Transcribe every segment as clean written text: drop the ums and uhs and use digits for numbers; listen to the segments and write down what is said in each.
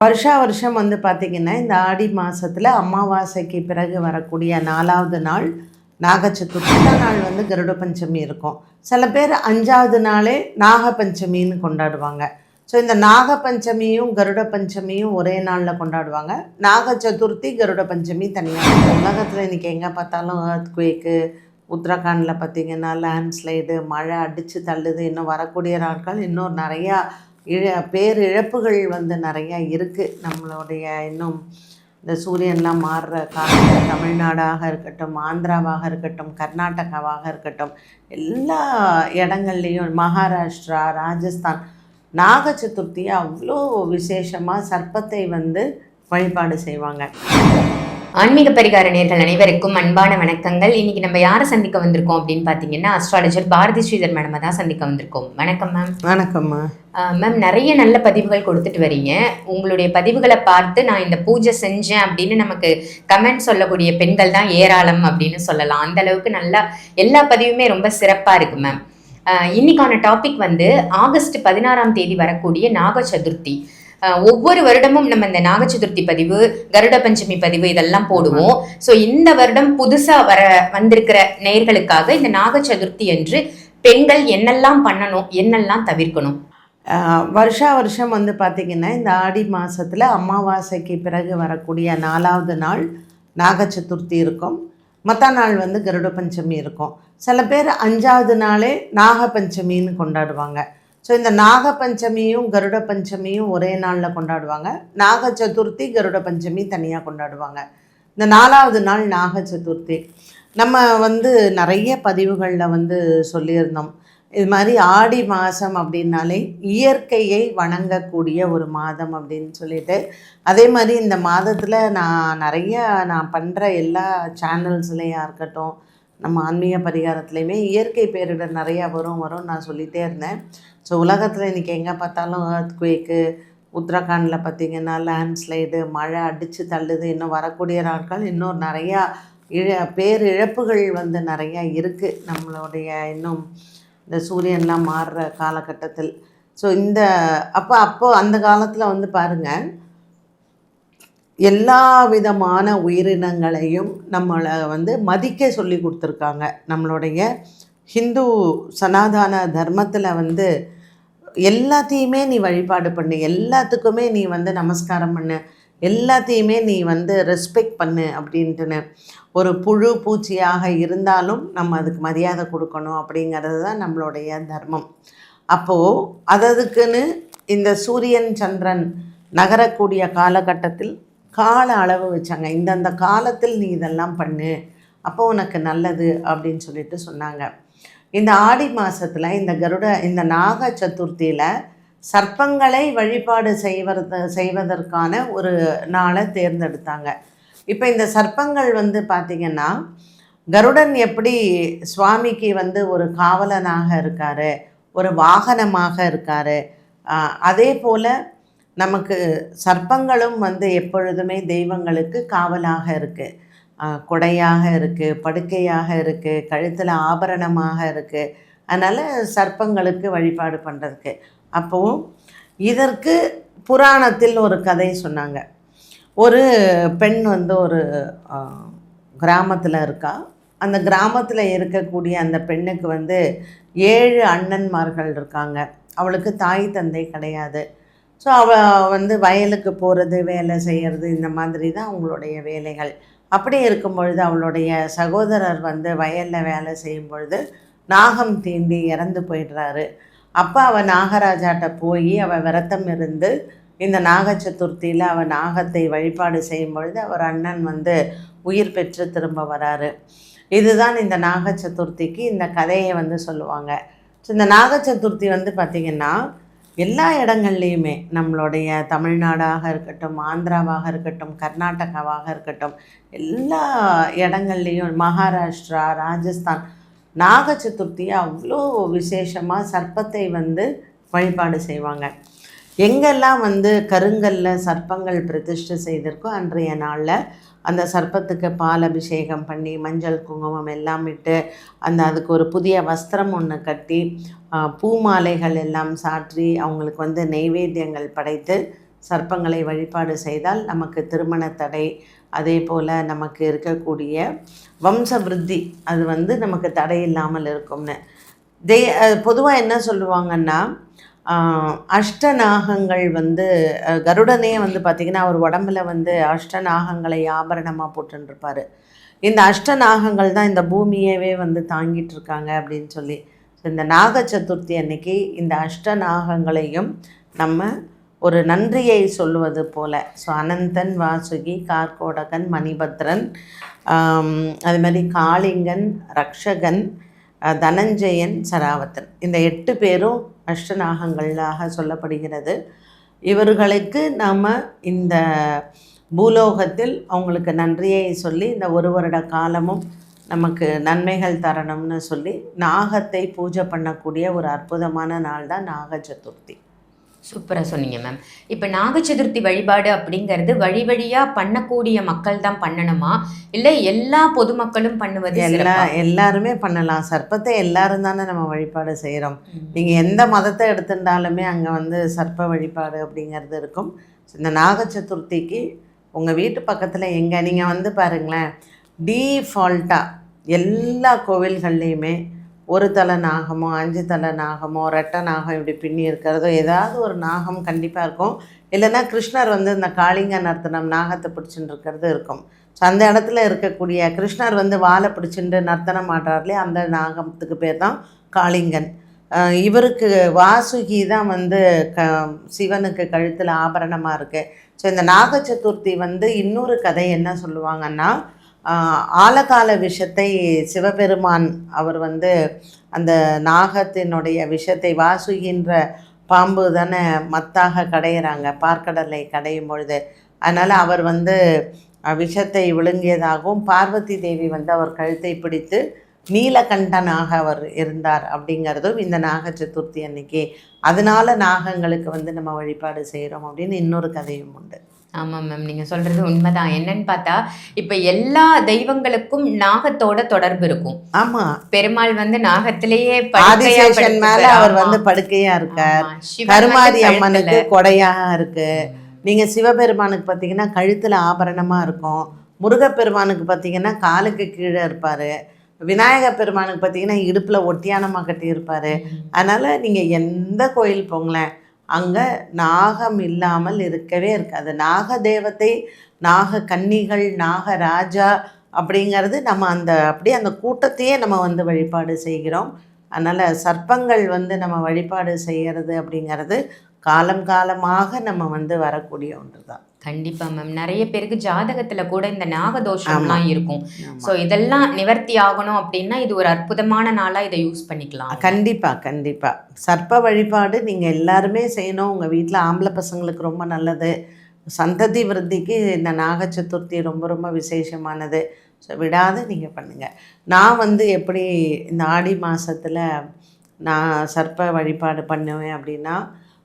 வருஷம் வந்து பார்த்திங்கன்னா, இந்த ஆடி மாதத்தில் அமாவாசைக்கு பிறகு வரக்கூடிய 4வது நாள் நாகச்சதுர்த்தி. நாள் வந்து கருட பஞ்சமி இருக்கும். சில பேர் 5வது நாளே நாகபஞ்சமின்னு கொண்டாடுவாங்க. ஸோ இந்த நாகபஞ்சமியும் கருட பஞ்சமியும் ஒரே நாளில் கொண்டாடுவாங்க. நாக சதுர்த்தி கருட பஞ்சமி தனியாக. உலகத்தில் இன்றைக்கி எங்கே பார்த்தாலும் எர்த்குவேக்கு, உத்தரகாண்டில் பார்த்திங்கன்னா லேண்ட்ஸ்லைடு, மழை அடித்து தள்ளுது. இன்னும் வரக்கூடிய நாட்கள் இன்னும் நிறையா பேரிழப்புகள் வந்து நிறையா இருக்குது. நம்மளுடைய இன்னும் இந்த சூரியன்லாம் மாறுற காலத்தில் தமிழ்நாடாக இருக்கட்டும், ஆந்திராவாக இருக்கட்டும், கர்நாடகாவாக இருக்கட்டும், எல்லா இடங்கள்லேயும் மகாராஷ்டிரா, ராஜஸ்தான் நாக சதுர்த்தியை அவ்வளோ விசேஷமாக சர்ப்பத்தை வந்து வழிபாடு செய்வாங்க. ஆன்மீக பரிகார நேயர்கள் அனைவருக்கும் அன்பான வணக்கங்கள். இன்னைக்கு நம்ம யாரை சந்திக்க வந்திருக்கோம் அப்படின்னு பார்த்தீங்கன்னா, அஸ்ட்ராலஜர் பாரதி ஸ்ரீதர் மேடம் தான் சந்திக்க வந்திருக்கோம். வணக்கம் மேம். வணக்கம்மா மேம். நிறைய நல்ல பதிவுகள் கொடுத்துட்டு வரீங்க. உங்களுடைய பதிவுகளை பார்த்து நான் இந்த பூஜை செஞ்சேன் அப்படின்னு நமக்கு கமெண்ட் சொல்லக்கூடிய பெண்கள் தான் ஏராளம் அப்படின்னு சொல்லலாம். அந்த அளவுக்கு நல்லா எல்லா பதிவுமே ரொம்ப சிறப்பாக இருக்கு மேம். இன்னைக்கான டாபிக் வந்து ஆகஸ்ட் 16ஆம் தேதி வரக்கூடிய நாக சதுர்த்தி. ஒவ்வொரு வருடமும் நம்ம இந்த நாக சதுர்த்தி பதிவு, கருட பஞ்சமி பதிவு இதெல்லாம் போடுவோம். ஸோ இந்த வருடம் புதுசா வந்திருக்கிற நேயர்களுக்காக இந்த நாக சதுர்த்தி என்று பெண்கள் என்னெல்லாம் பண்ணணும், என்னெல்லாம் தவிர்க்கணும்? வருஷம் வந்து பார்த்திங்கன்னா, இந்த ஆடி மாதத்தில் அமாவாசைக்கு பிறகு வரக்கூடிய 4வது நாள் நாக சதுர்த்தி இருக்கும். மற்ற நாள் வந்து கருட பஞ்சமி இருக்கும். சில பேர் 5வது நாளே நாகபஞ்சமின்னு கொண்டாடுவாங்க. ஸோ இந்த நாகபஞ்சமியும் கருட பஞ்சமியும் ஒரே நாளில் கொண்டாடுவாங்க. நாக சதுர்த்தி கருட பஞ்சமி தனியாக கொண்டாடுவாங்க. இந்த 4வது நாள் நாக சதுர்த்தி நம்ம வந்து நிறைய பதிவுகளில் வந்து சொல்லியிருந்தோம். இது மாதிரி ஆடி மாதம் அப்படின்னாலே இயற்கையை வணங்கக்கூடிய ஒரு மாதம் அப்படின்னு சொல்லிட்டு, அதே மாதிரி இந்த மாதத்தில் நான் பண்ணுற எல்லா சேனல்ஸ்லேயா இருக்கட்டும், நம்ம ஆன்மீக பரிகாரத்துலேயுமே இயற்கை பேரிடர் நிறையா வரும் நான் சொல்லிகிட்டே இருந்தேன். ஸோ உலகத்தில் இன்றைக்கி எங்கே பார்த்தாலும் எர்த்குவேக்கு, உத்தரகாண்டில் பார்த்திங்கன்னா லேண்ட்ஸ்லைடு, மழை அடித்து தள்ளுது. இன்னும் வரக்கூடிய நாட்கள் இன்னும் நிறையா பேரிழப்புகள் வந்து நிறையா இருக்குது நம்மளுடைய இன்னும் இந்த சூரியன்லாம் மாறுற காலகட்டத்தில். ஸோ இந்த அப்போ அந்த காலத்தில் வந்து பாருங்கள், எல்லா விதமான உயிரினங்களையும் நம்மளை வந்து மதிக்க சொல்லி கொடுத்துருக்காங்க. நம்மளுடைய ஹிந்து சனாதன தர்மத்தில் வந்து எல்லாத்தையுமே நீ வழிபாடு பண்ணு, எல்லாத்துக்குமே நீ வந்து நமஸ்காரம் பண்ணு, எல்லாத்தையுமே நீ வந்து ரெஸ்பெக்ட் பண்ணு அப்படின்ட்டுன்னு. ஒரு புழு பூச்சியாக இருந்தாலும் நம்ம அதுக்கு மரியாதை கொடுக்கணும் அப்படிங்கிறது தான் நம்மளுடைய தர்மம். அப்போது அதுக்குன்னு இந்த சூரியன் சந்திரன் நகரக்கூடிய காலகட்டத்தில் கால அளவு வச்சாங்க. இந்தந்த காலத்தில் நீ இதெல்லாம் பண்ணு, அப்போ உனக்கு நல்லது அப்படின்னு சொல்லிட்டு சொன்னாங்க. இந்த ஆடி மாதத்தில் இந்த நாக சதுர்த்தியில் சர்ப்பங்களை வழிபாடு செய்வதற்கான ஒரு நாளை தேர்ந்தெடுத்தாங்க. இப்போ இந்த சர்ப்பங்கள் வந்து பார்த்திங்கன்னா, கருடன் எப்படி சுவாமிக்கு வந்து ஒரு காவலனாக இருக்கார், ஒரு வாகனமாக இருக்கார், அதே போல் நமக்கு சர்ப்பங்களும் வந்து எப்பொழுதுமே தெய்வங்களுக்கு காவலாக இருக்குது. கொடையாக இருக்குது, படுக்கையாக இருக்குது, கழுத்தில் ஆபரணமாக இருக்குது. அதனால் சர்ப்பங்களுக்கு வழிபாடு பண்ணுறதுக்கு. அப்போது இதற்கு புராணத்தில் ஒரு கதை சொன்னாங்க. ஒரு பெண் வந்து ஒரு கிராமத்தில் இருக்கா. அந்த கிராமத்தில் இருக்கக்கூடிய அந்த பெண்ணுக்கு வந்து 7 அண்ணன்மார்கள் இருக்காங்க. அவளுக்கு தாய் தந்தை கிடையாது. ஸோ அவள் வந்து வயலுக்கு போகிறது, வேலை செய்கிறது, இந்த மாதிரி தான் அவங்களுடைய வேலைகள். அப்படி இருக்கும் பொழுது அவளுடைய சகோதரர் வந்து வயலில் வேலை செய்யும் பொழுது நாகம் தீண்டி இறந்து போயிடுறாரு. அப்போ அவள் நாகராஜாட்ட போய் அவள் விரதம் இருந்து இந்த நாக சதுர்த்தியில் அவள் நாகத்தை வழிபாடு செய்யும் பொழுது அவர் அண்ணன் வந்து உயிர் பெற்று திரும்ப வராரு. இதுதான் இந்த நாக சதுர்த்திக்கு இந்த கதையை வந்து சொல்லுவாங்க. ஸோ இந்த நாக சதுர்த்தி வந்து பார்த்திங்கன்னா, எல்லா இடங்கள்லையுமே நம்மளுடைய தமிழ்நாடாக இருக்கட்டும், ஆந்திராவாக இருக்கட்டும், கர்நாடகாவாக இருக்கட்டும், எல்லா இடங்கள்லேயும் மகாராஷ்டிரா, ராஜஸ்தான் நாக சதுர்த்தியை அவ்வளோ விசேஷமாக சர்ப்பத்தை வந்து வழிபாடு செய்வாங்க. எங்கெல்லாம் வந்து கருங்கல்ல சர்ப்பங்கள் பிரதிஷ்டை செய்திருக்கோ அன்றைய நாளில் அந்த சர்ப்பத்துக்கு பால் அபிஷேகம் பண்ணி மஞ்சள் குங்குமம் எல்லாம் இட்டு அதுக்கு ஒரு புதிய வஸ்திரம் ஒன்று கட்டி பூமாலைகள் எல்லாம் சாற்றி அவங்களுக்கு வந்து நெய்வேத்தியங்கள் படைத்து சர்ப்பங்களை வழிபாடு செய்தால் நமக்கு திருமண தடை, அதே போல் நமக்கு இருக்கக்கூடிய வம்ச விருத்தி அது வந்து நமக்கு தடை இல்லாமல் இருக்கும்னு. பொதுவாக என்ன சொல்லுவாங்கன்னா, அஷ்டநாகங்கள் வந்து கருடனே வந்து பார்த்திங்கன்னா அவர் உடம்புல வந்து அஷ்டநாகங்களை ஆபரணமாக போட்டுருப்பார். இந்த அஷ்டநாகங்கள் தான் இந்த பூமியவே வந்து தாங்கிட்டு இருக்காங்க அப்படின்னு சொல்லி. இந்த நாக சதுர்த்தி அன்னைக்கு இந்த அஷ்டநாகங்களையும் நம்ம ஒரு நன்றியை சொல்லுவது போல், ஸோ அனந்தன், வாசுகி, கார்கோடகன், மணிபத்ரன், அது மாதிரி காளிங்கன், ரக்ஷகன், தனஞ்சயன், சராவத்தன், இந்த 8 பேரும் அஷ்டநாகங்களாக சொல்லப்படுகிறது. இவர்களுக்கு நாம் இந்த பூலோகத்தில் அவங்களுக்கு நன்றியை சொல்லி இந்த ஒரு வருட காலமும் நமக்கு நன்மைகள் தரணும்னு சொல்லி நாகத்தை பூஜை பண்ணக்கூடிய ஒரு அற்புதமான நாள் தான் நாக சதுர்த்தி. சூப்பராக சொன்னீங்க மேம். இப்போ நாக சதுர்த்தி வழிபாடு அப்படிங்கிறது வழி வழியாக பண்ணக்கூடிய மக்கள் தான் பண்ணணுமா, இல்லை எல்லா பொதுமக்களும் பண்ணுவது? எல்லாருமே பண்ணலாம். சர்ப்பத்தை எல்லாரும் தானே நம்ம வழிபாடு செய்கிறோம். நீங்கள் எந்த மதத்தை எடுத்துட்டாலுமே அங்கே வந்து சர்ப்ப வழிபாடு அப்படிங்கிறது இருக்கும். இந்த நாக சதுர்த்திக்கு உங்கள் வீட்டு பக்கத்தில் எங்கே நீங்கள் வந்து பாருங்களேன், டீஃபால்ட்டாக எல்லா கோவில்கள்லேயுமே ஒரு தலை நாகமோ 5 தலை நாகமோ ரெட்டை நாகம் இப்படி பின்னி இருக்கிறதோ ஏதாவது ஒரு நாகம் கண்டிப்பாக இருக்கும். இல்லைன்னா கிருஷ்ணர் வந்து இந்த காளிங்க நர்த்தனம் நாகத்தை பிடிச்சின்னு இருக்கிறது இருக்கும். ஸோ அந்த இடத்துல இருக்கக்கூடிய கிருஷ்ணர் வந்து வாழை பிடிச்சிட்டு நர்த்தனம் ஆடுறாருலே அந்த நாகத்துக்கு பேர் தான் காளிங்கன். இவருக்கு வாசுகி தான் வந்து சிவனுக்கு கழுத்தில் ஆபரணமாக இருக்குது. ஸோ இந்த நாக சதுர்த்தி வந்து இன்னொரு கதை என்ன சொல்லுவாங்கன்னா, ஆலகால விஷத்தை சிவபெருமான் அவர் வந்து அந்த நாகத்தினுடைய விஷத்தை வாசுகின்ற பாம்பு தானே மத்தாக கடையிறாங்க பார்க்கடலை கடையும் பொழுது. அதனால் அவர் வந்து விஷத்தை விழுங்கியதாகவும் பார்வதி தேவி வந்து அவர் கழுத்தை பிடித்து நீலகண்டனாக அவர் இருந்தார் அப்படிங்கிறதும் இந்த நாக சதுர்த்தி அன்னைக்கு. அதனால நாகங்களுக்கு வந்து நம்ம வழிபாடு செய்கிறோம் அப்படின்னு இன்னொரு கதையும் உண்டு. ஆமாம் மேம், நீங்கள் சொல்கிறது உண்மைதான். என்னன்னு பார்த்தா இப்போ எல்லா தெய்வங்களுக்கும் நாகத்தோட தொடர்பு இருக்கும். ஆமாம், பெருமாள் வந்து நாகத்திலேயே ஆதிசேஷன் மேலே அவர் வந்து படுக்கையாக இருக்கார். கருமாரி அம்மனுக்கு கொடையாக இருக்கு. நீங்கள் சிவபெருமானுக்கு பார்த்தீங்கன்னா கழுத்தில் ஆபரணமாக இருக்கும். முருகப்பெருமானுக்கு பார்த்தீங்கன்னா காலுக்கு கீழே இருப்பார். விநாயக பெருமானுக்கு பார்த்தீங்கன்னா இடுப்பில் ஒட்டியானமாக கட்டியிருப்பார். அதனால் நீங்கள் எந்த கோயில் போங்களேன், அங்கே நாகம் இல்லாமல் இருக்கவே இருக்காது. நாக தேவதை, நாக கன்னிகள், நாகராஜா அப்படிங்கிறது நம்ம அப்படியே அந்த கூட்டத்தையே நம்ம வந்து வழிபாடு செய்கிறோம். அதனால் சர்ப்பங்கள் வந்து நம்ம வழிபாடு செய்கிறது அப்படிங்கிறது காலம் காலமாக நம்ம வந்து வரக்கூடிய ஒன்று தான். கண்டிப்பாக மேம். நிறைய பேருக்கு ஜாதகத்தில் கூட இந்த நாகதோஷம்லாம் இருக்கும். ஸோ இதெல்லாம் நிவர்த்தி ஆகணும் அப்படின்னா இது ஒரு அற்புதமான நாளாக இதை யூஸ் பண்ணிக்கலாம். கண்டிப்பாக கண்டிப்பாக சர்ப்ப வழிபாடு நீங்கள் எல்லாருமே செய்யணும். உங்கள் வீட்டில் ஆம்பளை பசங்களுக்கு ரொம்ப நல்லது. சந்ததி விருத்திக்கு இந்த நாக சதுர்த்தி ரொம்ப ரொம்ப விசேஷமானது. ஸோ விடாது நீங்கள் பண்ணுங்கள். நான் வந்து எப்படி இந்த ஆடி மாதத்தில் நான் சர்ப்ப வழிபாடு பண்ணுவேன் அப்படின்னா,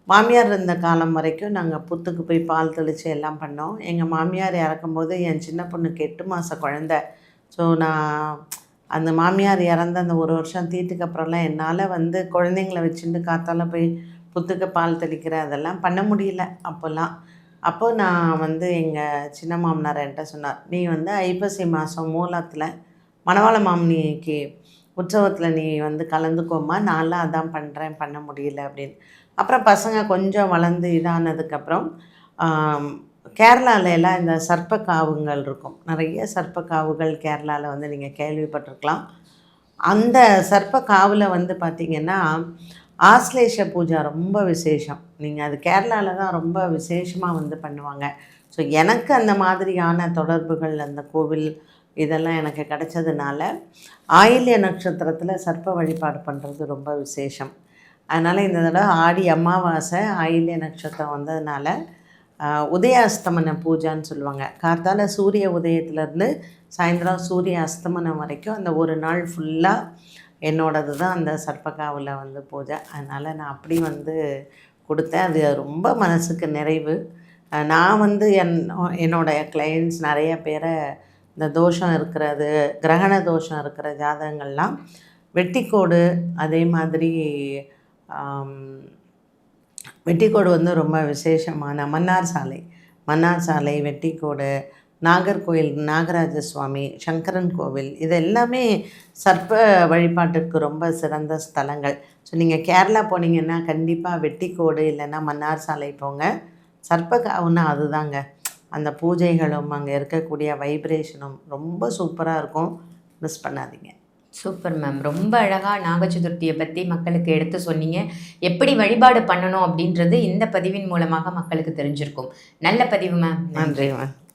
மாமியார் இருந்த காலம் வரைக்கும் நாங்கள் புத்துக்கு போய் பால் தெளித்து எல்லாம் பண்ணோம். எங்கள் மாமியார் இறக்கும்போது என் சின்ன பொண்ணுக்கு 8 மாத குழந்த. ஸோ நான் அந்த மாமியார் இறந்த அந்த 1 வருஷம் தீட்டுக்கு அப்புறம்லாம் என்னால் வந்து குழந்தைங்கள வச்சுட்டு காத்தால போய் புத்துக்கு பால் தெளிக்கிற அதெல்லாம் பண்ண முடியல அப்போல்லாம். அப்போது நான் வந்து எங்கள் சின்ன மாமனார் என்கிட்ட சொன்னார், நீ வந்து ஐப்பசி மாதம் மூலத்தில் மணவாள மாமனிக்கு உற்சவத்தில் நீ வந்து கலந்துக்கோமா, நான்லாம் அதான் பண்ணுறேன், பண்ண முடியல அப்படின்னு. அப்புறம் பசங்க கொஞ்சம் வளர்ந்து இதானதுக்கப்புறம் கேரளாவில் எல்லாம் இந்த சர்ப்பக்காவுங்கள் இருக்கும். நிறைய சர்ப்பக்காவுகள் கேரளாவில் வந்து நீங்கள் கேள்விப்பட்டிருக்கலாம். அந்த சர்ப்பக்காவில் வந்து பார்த்திங்கன்னா ஆஸ்லேஷ பூஜை ரொம்ப விசேஷம். நீங்கள் அது கேரளாவில் தான் ரொம்ப விசேஷமாக வந்து பண்ணுவாங்க. ஸோ எனக்கு அந்த மாதிரியான தொடர்புகள் அந்த கோவில் இதெல்லாம் எனக்கு கிடைச்சதுனால ஆயில்ய நட்சத்திரத்தில் சர்ப்ப வழிபாடு பண்ணுறது ரொம்ப விசேஷம். அதனால் இந்த தடவை ஆடி அமாவாசை ஆயில்ய நட்சத்திரம் வந்ததுனால உதயாஸ்தமன பூஜைன்னு சொல்லுவாங்க. காத்தால சூரிய உதயத்துலேருந்து சாயந்தரம் சூரிய அஸ்தமனம் வரைக்கும் அந்த ஒரு நாள் ஃபுல்லாக என்னோடது தான் அந்த சர்ப்பகாவில் வந்து பூஜை. அதனால் நான் அப்படி வந்து கொடுத்தேன். அது ரொம்ப மனசுக்கு நிறைவு. நான் வந்து என்னோடய கிளையண்ட்ஸ் நிறைய பேரை இந்த தோஷம் இருக்கிறது, கிரகண தோஷம் இருக்கிற ஜாதகங்கள்லாம் வெட்டிக்கோடு, அதே மாதிரி வெட்டிக்கோடு வந்து ரொம்ப விசேஷமான மன்னார் சாலை வெட்டிக்கோடு, நாகர்கோயில் நாகராஜ சுவாமி, சங்கரன் கோவில், இது எல்லாமே சர்ப்ப வழிபாட்டிற்கு ரொம்ப சிறந்த ஸ்தலங்கள். ஸோ நீங்கள் கேரளா போனீங்கன்னா கண்டிப்பாக வெட்டிக்கோடு இல்லைன்னா மன்னார் சாலை போங்க. சர்ப்பகாவுன்னா அதுதாங்க. அந்த பூஜைகளும் அங்கே இருக்கக்கூடிய வைப்ரேஷனும் ரொம்ப சூப்பராக இருக்கும். மிஸ் பண்ணாதீங்க. Super ma'am. ரொம்ப அழகா நாக சதுர்த்தியை பத்தி மக்களுக்கு எடுத்து சொன்னீங்க. எப்படி வழிபாடு பண்ணணும் அப்படின்றது இந்த பதிவின் மூலமாக மக்களுக்கு தெரிஞ்சிருக்கும். நல்ல பதிவு மேம். நன்றி மேம்.